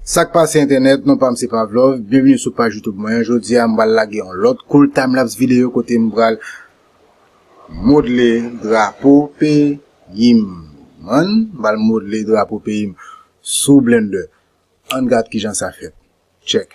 Sak passe internet, non pas m'se Pavlov, bienvenue sur page YouTube moi. Aujourd'hui, m'bral laguer en l'autre cool timelapse vidéo côté m'bral modeler drapeau pays man, m'bral modeler drapeau pays sous Blender. On regarde qui j'en ça fait. Check.